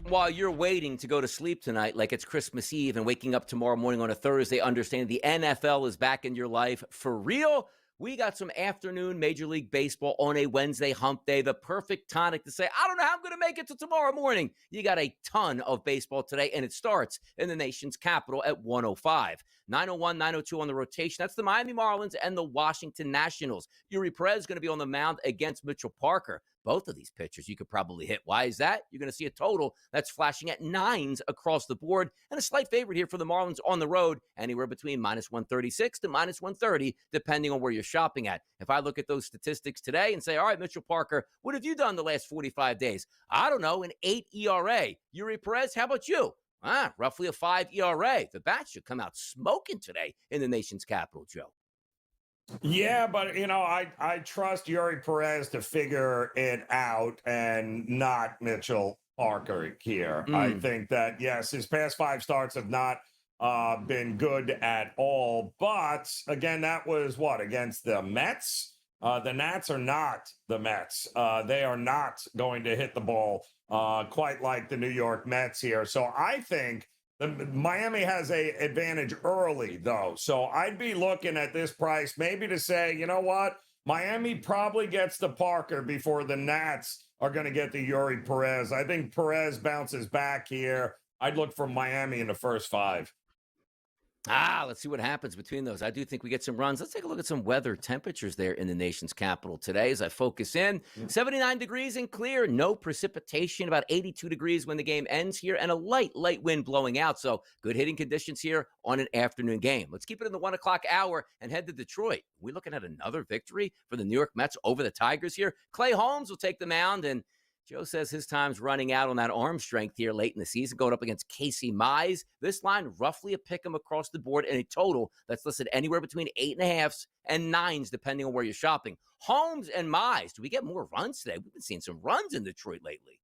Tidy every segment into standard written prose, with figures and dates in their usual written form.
While you're waiting to go to sleep tonight like it's Christmas Eve and waking up tomorrow morning on a Thursday, understand the NFL is back in your life for real. We got some afternoon Major League Baseball on a Wednesday hump day, the perfect tonic to say, I don't know how I'm going to make it to tomorrow morning. You got a ton of baseball today, and it starts in the nation's capital at 1:05. 9:01, 9:02 on the rotation. That's the Miami Marlins and the Washington Nationals. Yuri Perez is going to be on the mound against Mitchell Parker. Both of these pitchers you could probably hit. Why is that? You're going to see a total that's flashing at 9s across the board, and a slight favorite here for the Marlins on the road, anywhere between -136 to -130, depending on where you're shopping at. If I look at those statistics today and say, all right, Mitchell Parker, what have you done the last 45 days? I don't know, an 8 ERA. Yuri Perez, how about you? Roughly a 5 ERA. The bats should come out smoking today in the nation's capital, Joe. Yeah, but, I trust Yuri Perez to figure it out and not Mitchell Parker here. I think that, yes, his past 5 starts have not been good at all. But, again, that was what? Against the Mets? The Nats are not the Mets. They are not going to hit the ball quite like the New York Mets here. So I think Miami has a advantage early, though. So I'd be looking at this price maybe to say, you know what? Miami probably gets the Parker before the Nats are going to get the Yuri Perez. I think Perez bounces back here. I'd look for Miami in the first 5. Let's see what happens between those. I do think we get some runs. Let's take a look at some weather temperatures there in the nation's capital today as I focus in. 79 degrees and clear, no precipitation, about 82 degrees when the game ends here, and a light wind blowing out. So good hitting conditions here on an afternoon game. Let's keep it in the 1 o'clock hour and head to Detroit. We're looking at another victory for the New York Mets over the Tigers here. Clay Holmes will take the mound, and Joe says his time's running out on that arm strength here late in the season, going up against Casey Mize. This line, roughly a pick 'em across the board, and a total that's listed anywhere between 8.5s and 9s, depending on where you're shopping. Holmes and Mize, do we get more runs today? We've been seeing some runs in Detroit lately.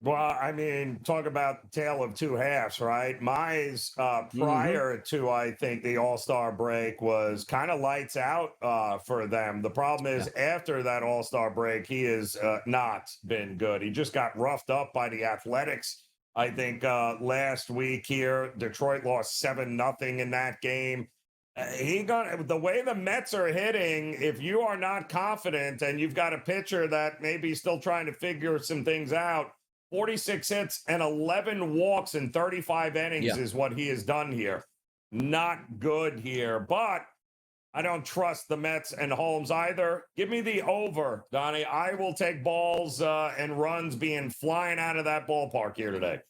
Well, I mean, talk about the tale of 2 halves, right? Mize, prior to, I think, the All-Star break was kind of lights out for them. The problem is after that All-Star break, he has not been good. He just got roughed up by the Athletics. I think last week here, Detroit lost 7-0 in that game. The way the Mets are hitting, if you are not confident and you've got a pitcher that maybe still trying to figure some things out, 46 hits and 11 walks in 35 innings is what he has done here. Not good here, but I don't trust the Mets and Holmes either. Give me the over, Donnie. I will take balls and runs being flying out of that ballpark here today.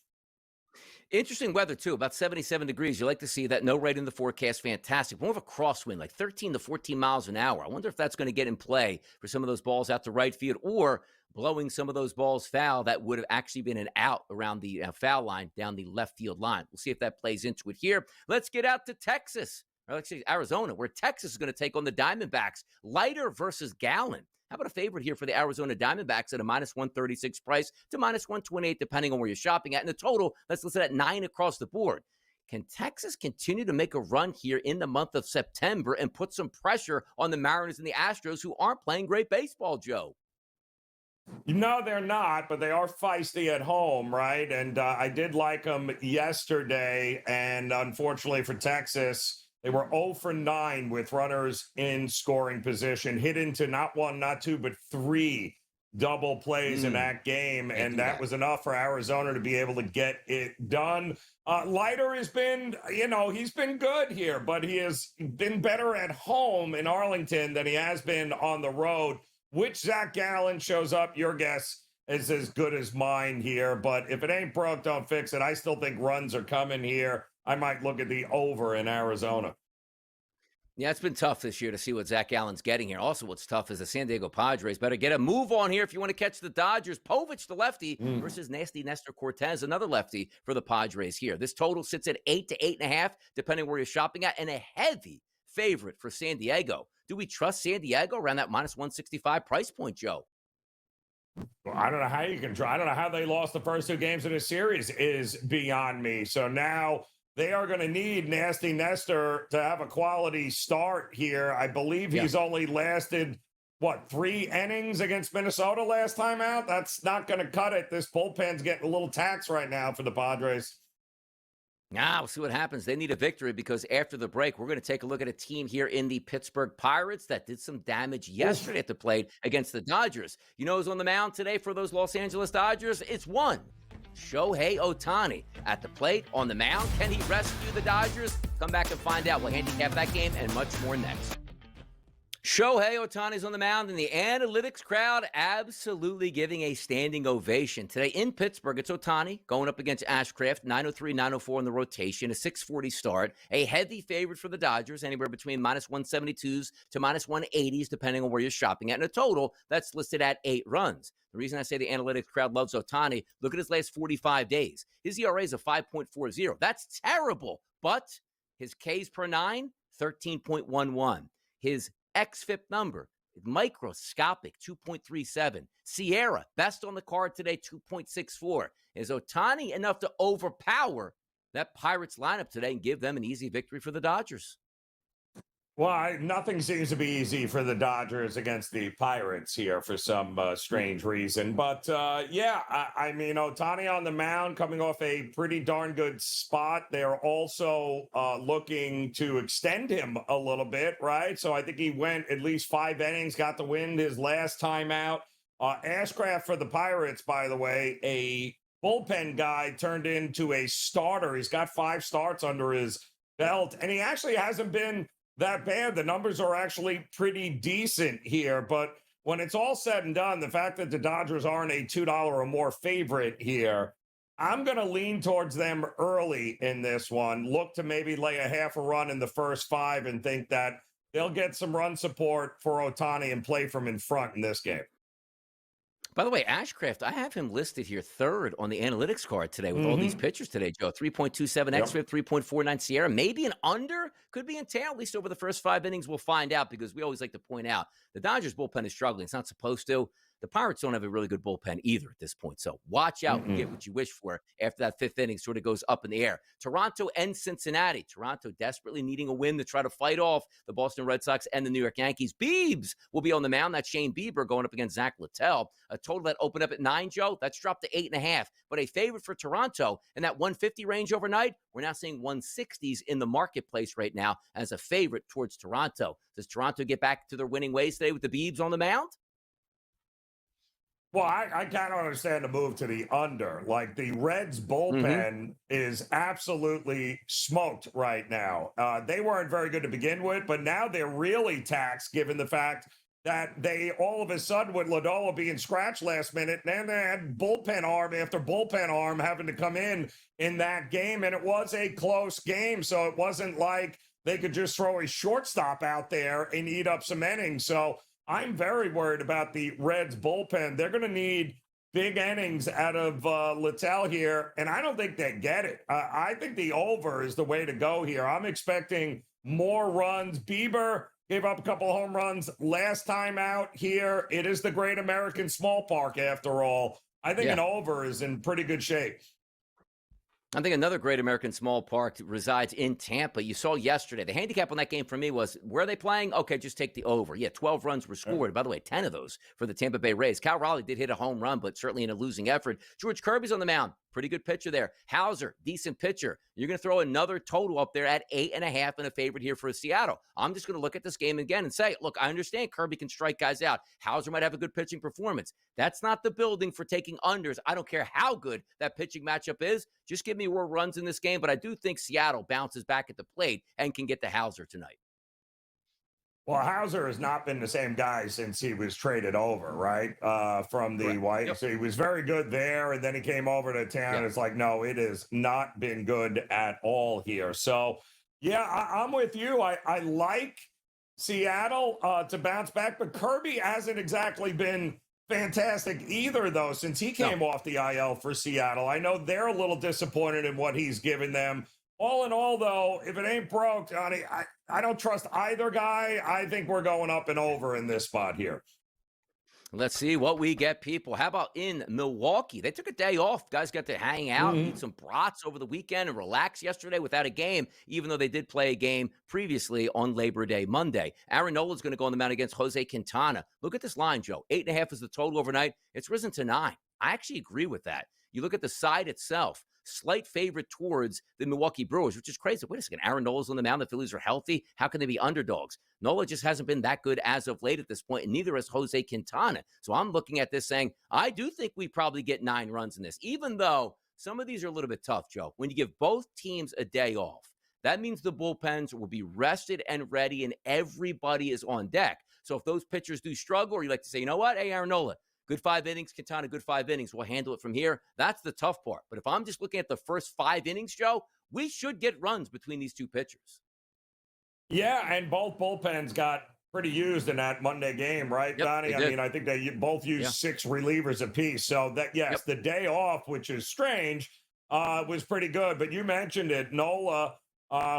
Interesting weather, too, about 77 degrees. You like to see that. No rain in the forecast. Fantastic. More of a crosswind, like 13 to 14 miles an hour. I wonder if that's going to get in play for some of those balls out to right field or blowing some of those balls foul that would have actually been an out around the foul line down the left field line. We'll see if that plays into it here. Let's get out to Texas, or let's say Arizona, where Texas is going to take on the Diamondbacks. Lighter versus Gallon. How about a favorite here for the Arizona Diamondbacks at a -136 price to -128, depending on where you're shopping at? And the total, that's listed at 9 across the board. Can Texas continue to make a run here in the month of September and put some pressure on the Mariners and the Astros, who aren't playing great baseball, Joe? No, they're not, but they are feisty at home, right? And I did like them yesterday. And unfortunately for Texas, they were 0 for 9 with runners in scoring position, hit into not 1, not 2, but 3 double plays in that game. And that was enough for Arizona to be able to get it done. Leiter has been, he's been good here, but he has been better at home in Arlington than he has been on the road. Which Zach Gallen shows up, your guess is as good as mine here. But if it ain't broke, don't fix it. I still think runs are coming here. I might look at the over in Arizona. Yeah, it's been tough this year to see what Zach Allen's getting here. Also, what's tough is the San Diego Padres better get a move on here if you want to catch the Dodgers. Povich, the lefty, versus nasty Nestor Cortez, another lefty for the Padres here. This total sits at 8 to 8.5, depending where you're shopping at, and a heavy favorite for San Diego. Do we trust San Diego around that -165 price point, Joe? Well, I don't know how you can try. I don't know how they lost the first 2 games of the series is beyond me. So now they are going to need nasty Nestor to have a quality start here. I believe he's only lasted 3 innings against Minnesota last time out? That's not going to cut it. This bullpen's getting a little taxed right now for the Padres. We'll see what happens. They need a victory because after the break, we're going to take a look at a team here in the Pittsburgh Pirates that did some damage yesterday at the plate against the Dodgers. You know who's on the mound today for those Los Angeles Dodgers? It's one. Shohei Ohtani at the plate on the mound. Can he rescue the Dodgers? Come back and find out. We'll handicap that game and much more next. Shohei Ohtani's on the mound, and the analytics crowd absolutely giving a standing ovation. Today in Pittsburgh, it's Ohtani going up against Ashcraft, 903, 904 in the rotation, a 640 start, a heavy favorite for the Dodgers, anywhere between minus 172s to minus 180s, depending on where you're shopping at, and a total that's listed at 8 runs. The reason I say the analytics crowd loves Ohtani, look at his last 45 days. His ERA is a 5.40. That's terrible, but his Ks per 9, 13.11. His xFIP number, microscopic, 2.37. Sierra, best on the card today, 2.64. Is Ohtani enough to overpower that Pirates lineup today and give them an easy victory for the Dodgers? Well, nothing seems to be easy for the Dodgers against the Pirates here for some strange reason. But I mean, Ohtani on the mound coming off a pretty darn good spot. They're also looking to extend him a little bit, right? So I think he went at least 5 innings, got the win his last time out. Ashcraft for the Pirates, by the way, a bullpen guy turned into a starter. He's got 5 starts under his belt, and he actually hasn't been that bad. The numbers are actually pretty decent here, but when it's all said and done, the fact that the Dodgers aren't a $2 or more favorite here, I'm going to lean towards them early in this one. Look to maybe lay a half a run in the first 5 and think that they'll get some run support for Ohtani and play from in front in this game. By the way, Ashcraft, I have him listed here 3rd on the analytics card today with all these pitchers today, Joe. 3.27 xFIP, 3.49 Sierra. Maybe an under, could be in tail, at least over the first 5 innings. We'll find out because we always like to point out the Dodgers bullpen is struggling. It's not supposed to. The Pirates don't have a really good bullpen either at this point. So watch out and get what you wish for after that 5th inning sort of goes up in the air. Toronto and Cincinnati. Toronto desperately needing a win to try to fight off the Boston Red Sox and the New York Yankees. Biebs will be on the mound. That's Shane Bieber going up against Zach Littell. A total that opened up at 9, Joe. That's dropped to 8.5. But a favorite for Toronto in that 150 range overnight. We're now seeing 160s in the marketplace right now as a favorite towards Toronto. Does Toronto get back to their winning ways today with the Biebs on the mound? Well, I kind of understand the move to the under. Like, the Reds bullpen is absolutely smoked right now. They weren't very good to begin with, but now they're really taxed given the fact that they all of a sudden, with Nola being scratched last minute, then they had bullpen arm after bullpen arm having to come in that game, and it was a close game, so it wasn't like they could just throw a shortstop out there and eat up some innings. So I'm very worried about the Reds bullpen. They're going to need big innings out of Lael here, and I don't think they get it. I think the over is the way to go here. I'm expecting more runs. Bieber gave up a couple home runs last time out here. It is the Great American Small Park, after all. I think an over is in pretty good shape. I think another Great American Small Park resides in Tampa. You saw yesterday, the handicap on that game for me was, where are they playing? Okay, just take the over. Yeah, 12 runs were scored. By the way, 10 of those for the Tampa Bay Rays. Cal Raleigh did hit a home run, but certainly in a losing effort. George Kirby's on the mound. Pretty good pitcher there. Hauser, decent pitcher. You're going to throw another total up there at 8.5 and a favorite here for Seattle. I'm just going to look at this game again and say, look, I understand Kirby can strike guys out. Hauser might have a good pitching performance. That's not the building for taking unders. I don't care how good that pitching matchup is. Just give me more runs in this game. But I do think Seattle bounces back at the plate and can get the Hauser tonight. Well, Hauser has not been the same guy since he was traded over, right? From the White. Yep. So he was very good there, and then he came over to town. Yep. It's like, no, it has not been good at all here. So, yeah, I'm with you. I like Seattle to bounce back, but Kirby hasn't exactly been fantastic either, though, since he came off the IL for Seattle. I know they're a little disappointed in what he's given them. All in all, though, if it ain't broke, Johnny, I don't trust either guy. I think we're going up and over in this spot here. Let's see what we get, people. How about in Milwaukee? They took a day off. Guys got to hang out, eat some brats over the weekend, and relax yesterday without a game, even though they did play a game previously on Labor Day Monday. Aaron Nola is going to go on the mound against Jose Quintana. Look at this line, Joe. 8.5 is the total overnight. It's risen to 9. I actually agree with that. You look at the side itself, slight favorite towards the Milwaukee Brewers, which is crazy. Wait a second. Aaron Nola's on the mound. The Phillies are healthy. How can they be underdogs? Nola just hasn't been that good as of late at this point, and neither has Jose Quintana. So I'm looking at this saying, I do think we probably get 9 runs in this, even though some of these are a little bit tough, Joe. When you give both teams a day off, that means the bullpens will be rested and ready, and everybody is on deck. So if those pitchers do struggle, or you like to say, you know what, hey, Aaron Nola, good 5 innings, Quintana, good 5 innings. We'll handle it from here. That's the tough part. But if I'm just looking at the first 5 innings, Joe, we should get runs between these two pitchers. Yeah, and both bullpens got pretty used in that Monday game, right, Yep, Donnie? I mean, I think they both used 6 relievers apiece. So that, yes, the day off, which is strange, was pretty good. But you mentioned it, Nola,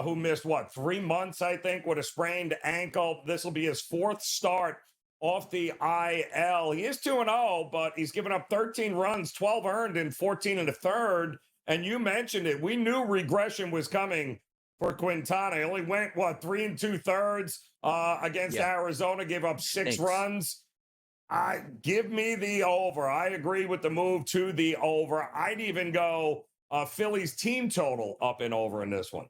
who missed, 3 months, I think, with a sprained ankle. This will be his 4th start off the IL. He is 2-0, but he's given up 13 runs, 12 earned in 14 and a third. And you mentioned it. We knew regression was coming for Quintana. He only went, 3 2/3 against Arizona, gave up 6 runs. Give me the over. I agree with the move to the over. I'd even go Phillies team total up and over in this one.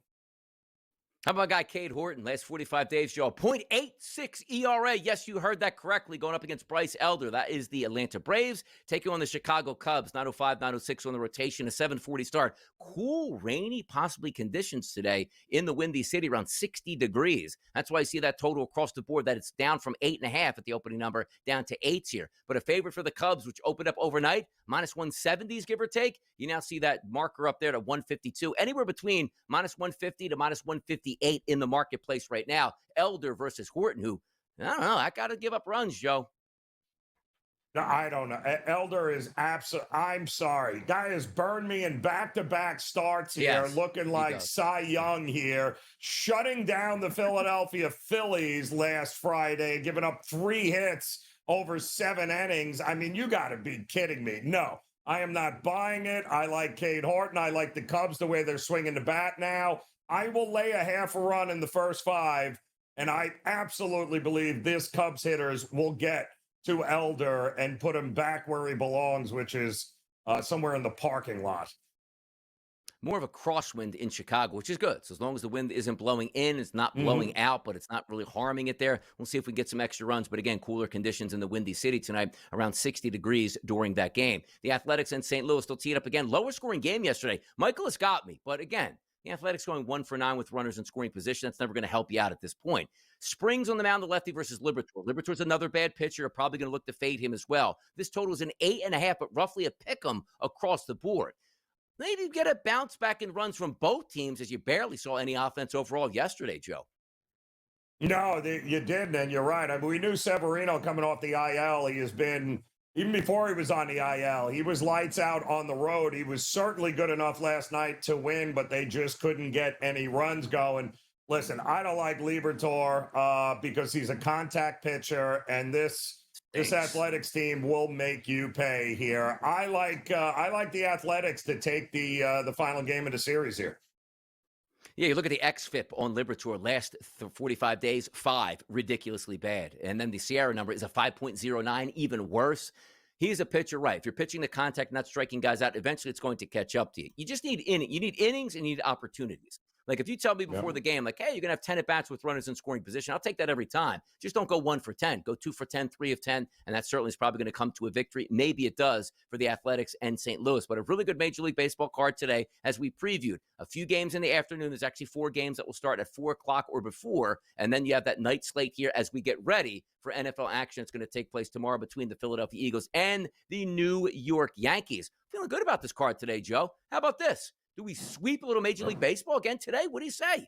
How about guy Cade Horton? Last 45 days, Joe. 0.86 ERA. Yes, you heard that correctly. Going up against Bryce Elder. That is the Atlanta Braves. Taking on the Chicago Cubs. 905, 906 on the rotation. A 740 start. Cool, rainy, possibly conditions today in the Windy City. Around 60 degrees. That's why I see that total across the board. That it's down from 8.5 at the opening number. Down to 8 here. But a favorite for the Cubs, which opened up overnight. Minus 170s, give or take. You now see that marker up there to 152. Anywhere between minus 150 to minus 158 in the marketplace right now. Elder versus Horton, who, I don't know, I got to give up runs, Joe. No, I don't know. Elder is absolute. I'm sorry. Guy has burned me in back-to-back starts here, looking like Cy Young here, shutting down the Philadelphia Phillies last Friday, giving up 3 hits over 7 innings. I mean, you got to be kidding me. No, I am not buying it. I like Cade Horton. I like the Cubs the way they're swinging the bat now. I will lay a half a run in the first 5, and I absolutely believe this Cubs hitters will get to Elder and put him back where he belongs, which is somewhere in the parking lot. More of a crosswind in Chicago, which is good. So as long as the wind isn't blowing in, it's not blowing out, but it's not really harming it there. We'll see if we can get some extra runs. But again, cooler conditions in the Windy City tonight, around 60 degrees during that game. The Athletics and St. Louis still teed up again. Lower scoring game yesterday. Michael has got me, but again, the Athletics going 1 for 9 with runners in scoring position. That's never going to help you out at this point. Springs on the mound, the lefty versus Liberatore. Liberatore's another bad pitcher. Probably going to look to fade him as well. This total is an 8.5, but roughly a pick'em across the board. Maybe get a bounce back in runs from both teams, as you barely saw any offense overall yesterday, Joe. No, you didn't, and you're right. I mean, we knew Severino coming off the IL. He has been, even before he was on the IL, he was lights out on the road. He was certainly good enough last night to win, but they just couldn't get any runs going. Listen, I don't like Liberatore because he's a contact pitcher, and this Athletics team will make you pay here. I like the Athletics to take the final game of the series here. Yeah, you look at the xFIP on Liberatore last 45 days, 5, ridiculously bad. And then the Sierra number is a 5.09, even worse. He's a pitcher, right? If you're pitching the contact, not striking guys out, eventually it's going to catch up to you. You just need innings. You need innings and you need opportunities. Like if you tell me before the game, like, hey, you're going to have 10 at-bats with runners in scoring position, I'll take that every time. Just don't go 1 for 10. Go 2 for 10, 3 of 10, and that certainly is probably going to come to a victory. Maybe it does for the Athletics and St. Louis. But a really good Major League Baseball card today, as we previewed. A few games in the afternoon. There's actually 4 games that will start at 4 o'clock or before, and then you have that night slate here as we get ready for NFL action. It's going to take place tomorrow between the Philadelphia Eagles and the New York Yankees. Feeling good about this card today, Joe. How about this? Do we sweep a little Major League Baseball again today? What do you say?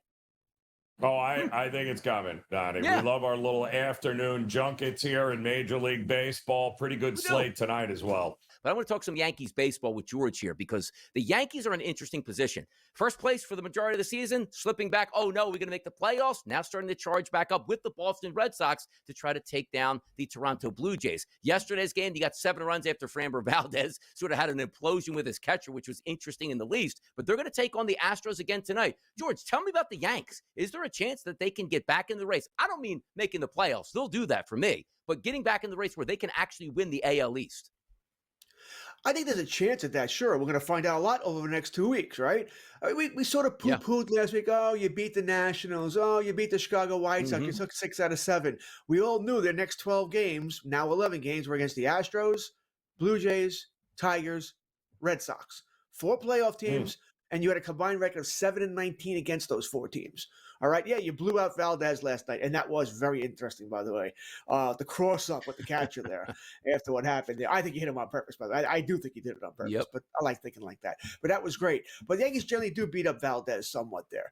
Oh, I think it's coming, Donnie. Yeah. We love our little afternoon junkets here in Major League Baseball. Pretty good slate tonight as well. But I want to talk some Yankees baseball with George here because the Yankees are in an interesting position. First place for the majority of the season, slipping back. Oh, no, we're going to make the playoffs. Now starting to charge back up with the Boston Red Sox to try to take down the Toronto Blue Jays. Yesterday's game, you got 7 runs after Framber Valdez sort of had an implosion with his catcher, which was interesting in the least. But they're going to take on the Astros again tonight. George, tell me about the Yanks. Is there a chance that they can get back in the race? I don't mean making the playoffs. They'll do that for me. But getting back in the race where they can actually win the AL East. I think there's a chance at that. Sure, we're going to find out a lot over the next 2 weeks, right? I mean, we sort of poo-pooed last week. Oh, you beat the Nationals. Oh, you beat the Chicago White Sox. You took 6 out of 7. We all knew their next 12 games, now 11 games, were against the Astros, Blue Jays, Tigers, Red Sox. 4 playoff teams, and you had a combined record of 7-19 against those 4 teams. All right, yeah, you blew out Valdez last night, and that was very interesting, by the way. The cross-up with the catcher there after what happened there. I think he hit him on purpose, by the way. I do think he did it on purpose, but I like thinking like that. But that was great. But the Yankees generally do beat up Valdez somewhat there.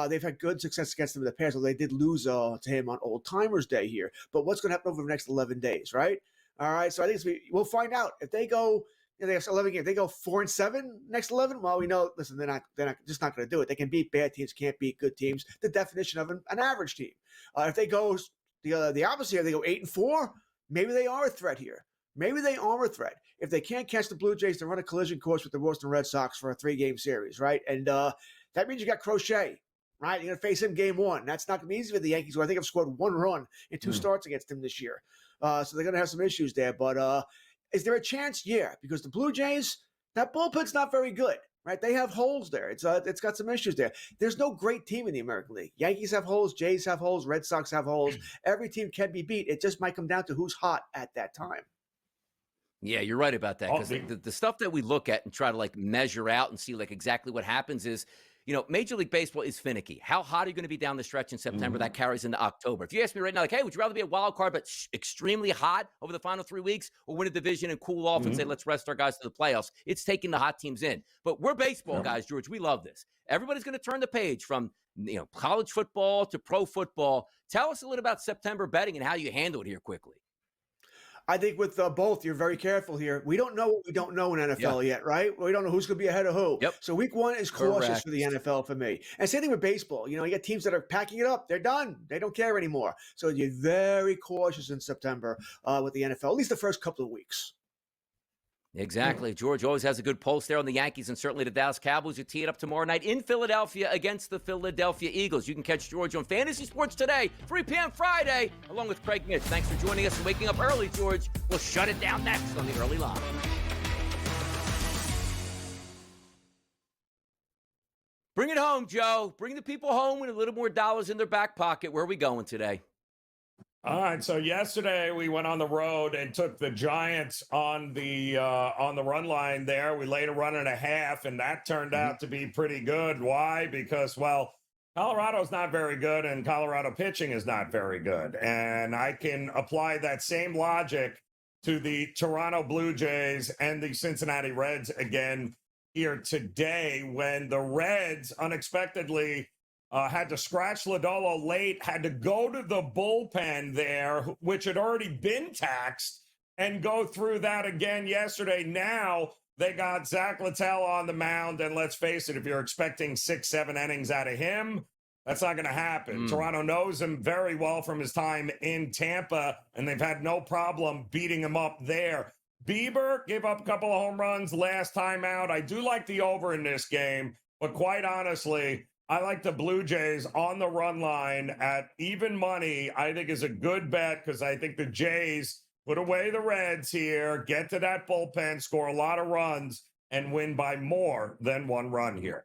They've had good success against him in the past, although they did lose to him on Old Timers Day here. But what's going to happen over the next 11 days, right? All right, so I think we'll find out. If they go – they have 11 games. They go 4-7 next 11. Well, we know. Listen, they're not just not going to do it. They can beat bad teams, can't beat good teams. The definition of an average team. If they go the opposite, if they go 8-4, maybe they are a threat here. Maybe they are a threat. If they can't catch the Blue Jays, they run a collision course with the Boston Red Sox for a 3-game series, right? And that means you got Crochet, right? You're going to face him game 1. That's not going to be easy for the Yankees, who I think have scored 1 run in 2 starts against him this year. So they're going to have some issues there, but. Is there a chance? Yeah, because the Blue Jays, that bullpen's not very good, right? They have holes there. It's got some issues there. There's no great team in the American League. Yankees have holes, Jays have holes, Red Sox have holes. Every team can be beat. It just might come down to who's hot at that time. Yeah, you're right about that. Because the stuff that we look at and try to measure out and see exactly what happens is, Major League Baseball is finicky. How hot are you going to be down the stretch in September? That carries into October. If you ask me right now, hey, would you rather be a wild card but extremely hot over the final 3 weeks, or win a division and cool off and say, let's rest our guys to the playoffs? It's taking the hot teams in. But we're baseball guys, George. We love this. Everybody's going to turn the page from college football to pro football. Tell us a little about September betting and how you handle it here quickly. I think with both, you're very careful here. We don't know what we don't know in NFL yet, right? We don't know who's going to be ahead of who. So week 1 is cautious for the NFL for me. And same thing with baseball. You got teams that are packing it up. They're done. They don't care anymore. So you're very cautious in September with the NFL, at least the first couple of weeks. Exactly. George always has a good pulse there on the Yankees and certainly the Dallas Cowboys. You tee it up tomorrow night in Philadelphia against the Philadelphia Eagles. You can catch George on Fantasy Sports Today, 3 p.m. Friday, along with Craig Mitch. Thanks for joining us and waking up early, George. We'll shut it down next on the Early Line. Bring it home, Joe. Bring the people home with a little more dollars in their back pocket. Where are we going today? All right, so yesterday we went on the road and took the Giants on the run line there. We laid a 1.5, and that turned out to be pretty good. Why? Because, well, Colorado's not very good, and Colorado pitching is not very good. And I can apply that same logic to the Toronto Blue Jays and the Cincinnati Reds again here today, when the Reds unexpectedly had to scratch Lodolo late, had to go to the bullpen there, which had already been taxed, and go through that again yesterday. Now they got Zach Littell on the mound, and let's face it, if you're expecting 6-7 innings out of him, that's not going to happen. Toronto knows him very well from his time in Tampa, and they've had no problem beating him up there. Bieber gave up a couple of home runs last time out. I do like the over in this game, but quite honestly, I like the Blue Jays on the run line at even money. I think is a good bet because I think the Jays put away the Reds here, get to that bullpen, score a lot of runs, and win by more than 1 run here.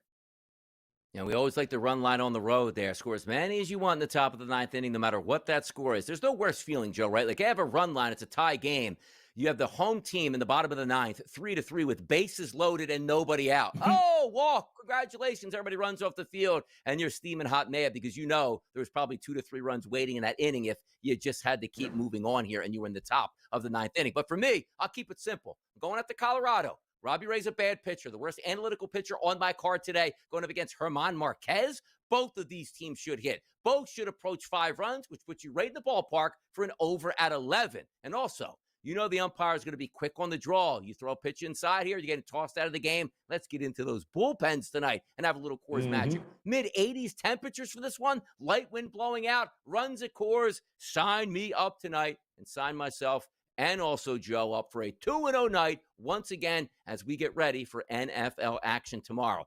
We always like the run line on the road there. Score as many as you want in the top of the 9th inning, no matter what that score is. There's no worse feeling, Joe, right? I have a run line. It's a tie game. You have the home team in the bottom of the 9th, 3-3 with bases loaded and nobody out. Oh, walk. Congratulations. Everybody runs off the field and you're steaming hot mad because there was probably 2 to 3 runs waiting in that inning if you just had to keep moving on here and you were in the top of the 9th inning. But for me, I'll keep it simple. I'm going up to Colorado. Robbie Ray's a bad pitcher, the worst analytical pitcher on my card today, going up against German Marquez. Both of these teams should hit. Both should approach 5 runs, which puts you right in the ballpark for an over at 11. And also, You know the umpire is going to be quick on the draw. You throw a pitch inside here, you're getting tossed out of the game. Let's get into those bullpens tonight and have a little Coors magic. Mid-80s temperatures for this one. Light wind blowing out. Runs at Coors. Sign me up tonight and sign myself and also Joe up for a 2-0 night once again as we get ready for NFL action tomorrow.